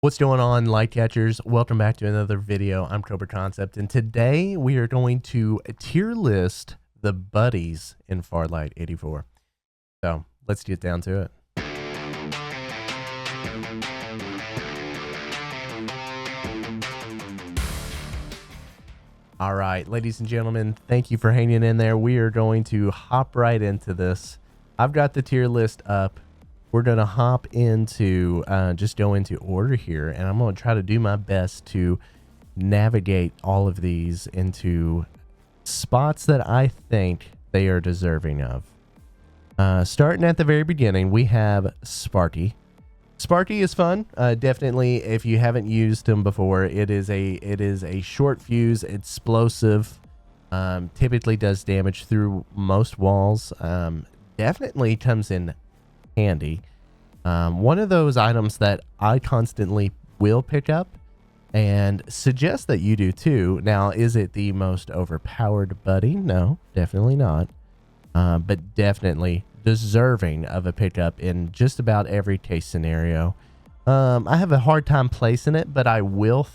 What's going on, light catchers? Welcome back to another video. I'm Cobra Concept, and today we are going to tier list the buddies in Farlight 84. So let's get down to it. All right, ladies and gentlemen, thank you for hanging in there. We are going to hop right into this. I've got the tier list up. We're going to hop into, just go into order here, and I'm going to try to do my best to navigate all of these into spots that I think they are deserving of. Starting at the very beginning, we have Sparky. Sparky is fun. Definitely, if you haven't used him before, it is a short fuse, explosive, typically does damage through most walls. Definitely comes in handy. One of those items that I constantly will pick up and suggest that you do too. Now, is it the most overpowered buddy? No, definitely not. But definitely deserving of a pickup in just about every case scenario. I have a hard time placing it, but I will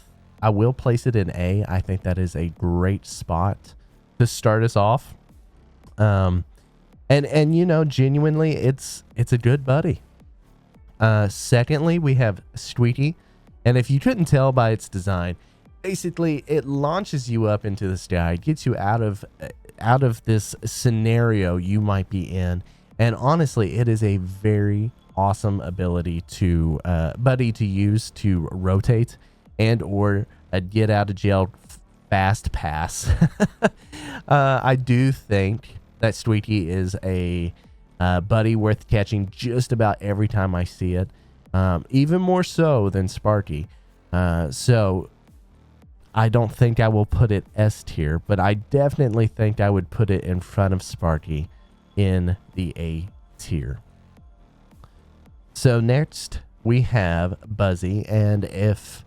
place it in A. I think that is a great spot to start us off. And you know, genuinely, it's a good buddy. Secondly, we have Squeaky, and if you couldn't tell by its design, basically it launches you up into the sky, gets you out of this scenario you might be in, and honestly, it is a very awesome ability to buddy to use to rotate and or get out of jail fast pass. I do think that Squeaky is a buddy worth catching just about every time I see it, even more so than Sparky. So I don't think I will put it S tier, but I definitely think I would put it in front of Sparky in the A tier. So next we have Buzzy, and if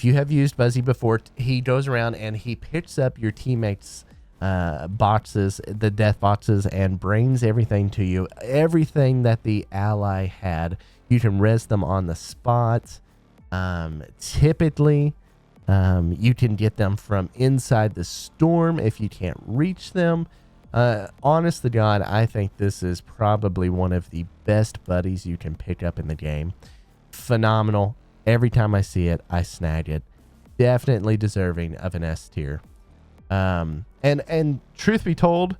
you have used Buzzy before, he goes around and he picks up your teammates' boxes, the death boxes, and brings everything to you. Everything that the ally had, you can res them on the spot. Typically, you can get them from inside the storm if you can't reach them. Honest to God, I think this is probably one of the best buddies you can pick up in the game. Phenomenal. Every time I see it, I snag it. Definitely deserving of an S tier. And truth be told,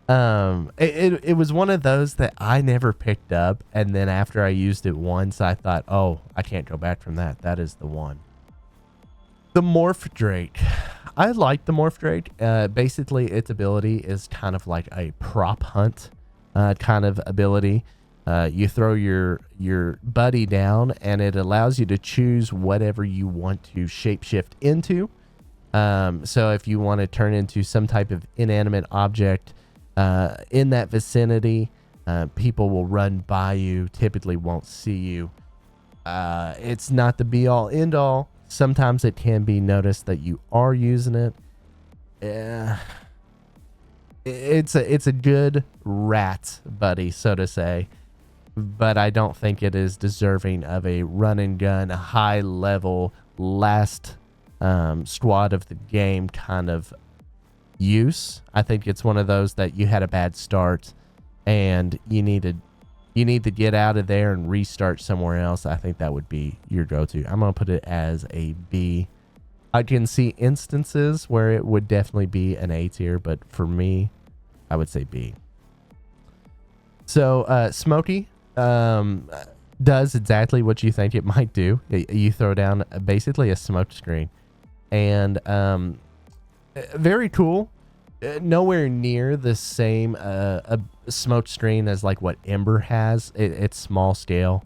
it was one of those that I never picked up, and then after I used it once, I thought, oh, I can't go back from that. That is the one. The Morph Drake. I like the Morph Drake. Basically, its ability is kind of like a prop hunt kind of ability. You throw your buddy down, and it allows you to choose whatever you want to shapeshift into. So if you want to turn into some type of inanimate object in that vicinity, people will run by you, typically won't see you. It's not the be all end all. Sometimes it can be noticed that you are using it. It's a good rat buddy, so to say, but I don't think it is deserving of a run and gun, high level, last squad of the game kind of use. I think it's one of those that you had a bad start and you need to get out of there and restart somewhere else. I think that would be your go-to. I'm gonna put it as a B. I can see instances where it would definitely be an A tier, but for me, I would say B. So Smokey does exactly what you think it might do. You throw down basically a smoke screen, and very cool. Nowhere near the same a smoke screen as like what Ember has. It's small scale,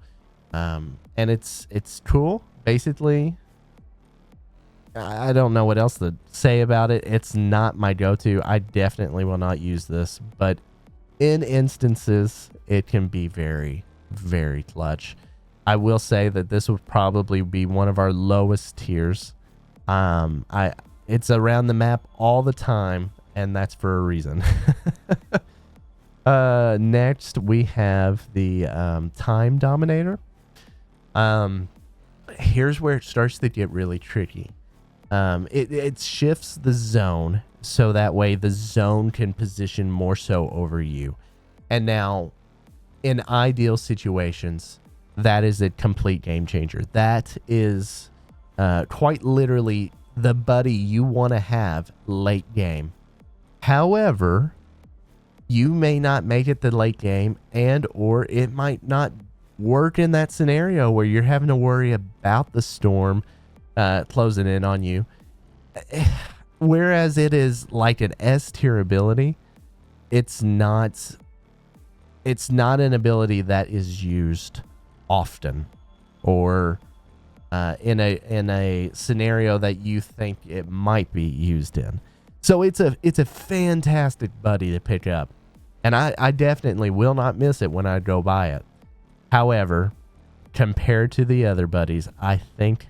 and it's cool. Basically, I don't know what else to say about it. It's not my go-to. I definitely will not use this, but in instances, it can be very, very clutch. I will say that this would probably be one of our lowest tiers. It's around the map all the time, and that's for a reason. Next, we have the Time Dominator. here's where it starts to get really tricky. It shifts the zone so that way the zone can position more so over you. And now, in ideal situations, that is a complete game changer. That is quite literally the buddy you want to have late game. However, you may not make it the late game, and or it might not work in that scenario where you're having to worry about the storm closing in on you. Whereas it is like an S tier ability, it's not an ability that is used often, or in a scenario that you think it might be used in. So it's a fantastic buddy to pick up, and I definitely will not miss it when I go buy it. However, compared to the other buddies, I think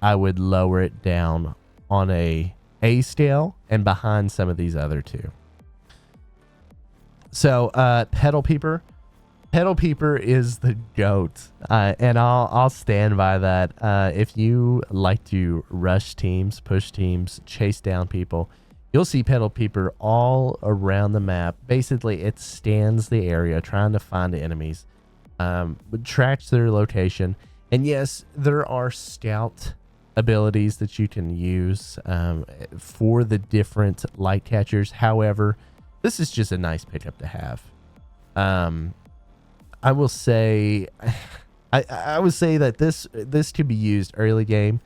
I would lower it down on a scale and behind some of these other two. So Petal Peeper is the GOAT, and I'll stand by that. If you like to rush teams, push teams, chase down people, you'll see Petal Peeper all around the map. Basically, it scans the area trying to find the enemies, tracks their location, and yes, there are scout abilities that you can use for the different light catchers. However, this is just a nice pickup to have. I will say, I would say that this could be used early game,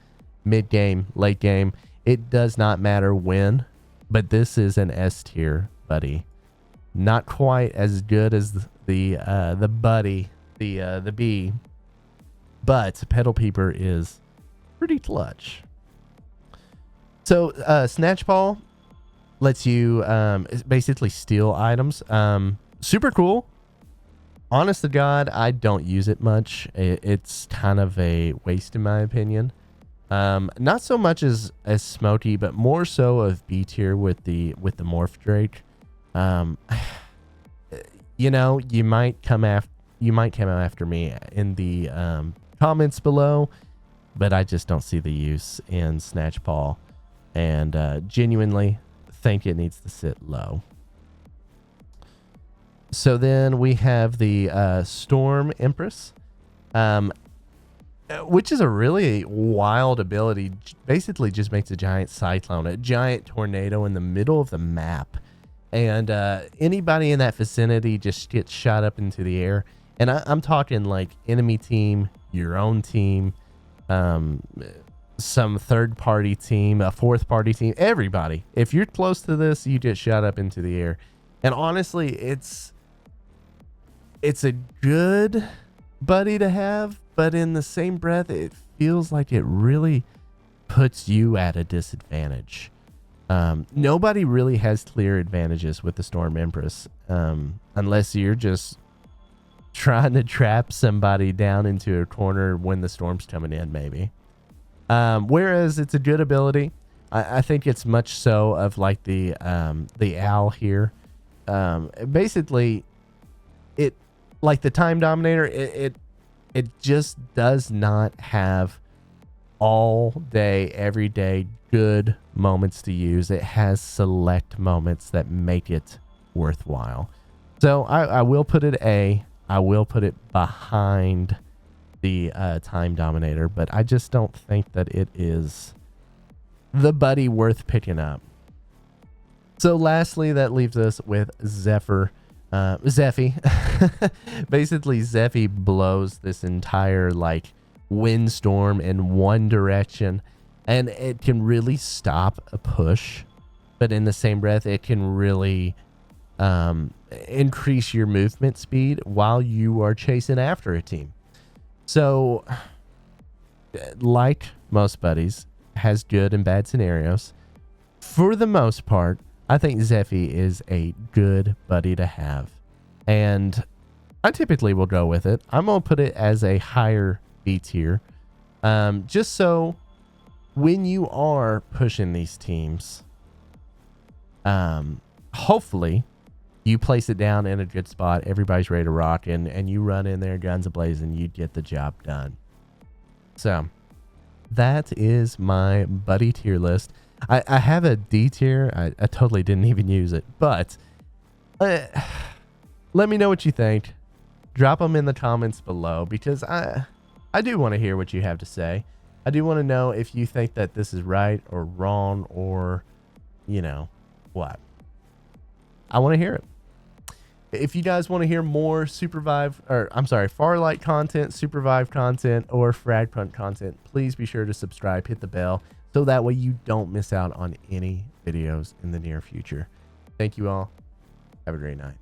mid game, late game. It does not matter when, but this is an S tier buddy. Not quite as good as the buddy, the B, but Petal Peeper is pretty clutch. So Snatch Ball lets you basically steal items. Super cool. Honest to God, I don't use it much. It's kind of a waste in my opinion. Not so much as Smokey, but more so of B tier with the Morph Drake. You know, you might come after me in the comments below, but I just don't see the use in Snatch Ball, and genuinely think it needs to sit low. So then we have the Storm Empress, which is a really wild ability. Basically just makes a giant cyclone, a giant tornado in the middle of the map. And anybody in that vicinity just gets shot up into the air. And I'm talking like enemy team, your own team, some third party team, a fourth party team, everybody. If you're close to this, you get shot up into the air. And honestly, it's a good buddy to have, but in the same breath, it feels like it really puts you at a disadvantage. Nobody really has clear advantages with the Storm Empress, unless you're just trying to trap somebody down into a corner when the storm's coming in, maybe. Whereas it's a good ability. I think it's much so of like the owl here. Basically, it, like the Time Dominator, it just does not have all day, every day good moments to use. It has select moments that make it worthwhile. So I will put it A. I will put it behind the Time Dominator, but I just don't think that it is the buddy worth picking up. So lastly, that leaves us with Zephyr. Zeffy. Basically, Zeffy blows this entire like windstorm in one direction, and it can really stop a push, but in the same breath, it can really increase your movement speed while you are chasing after a team. So, like most buddies, has good and bad scenarios. For the most part, I think Zeffy is a good buddy to have, and I typically will go with it. I'm going to put it as a higher B tier, just so when you are pushing these teams, hopefully you place it down in a good spot, everybody's ready to rock, and you run in there guns a-blazing, you get the job done. So that is my buddy tier list. I have a D tier. I totally didn't even use it, but let me know what you think. Drop them in the comments below, because I do want to hear what you have to say. I do want to know if you think that this is right or wrong, or, you know, what. I want to hear it. If you guys want to hear more Farlight content, Supervive content, or Frag Punt content, please be sure to subscribe, hit the bell, so that way you don't miss out on any videos in the near future. Thank you all. Have a great night.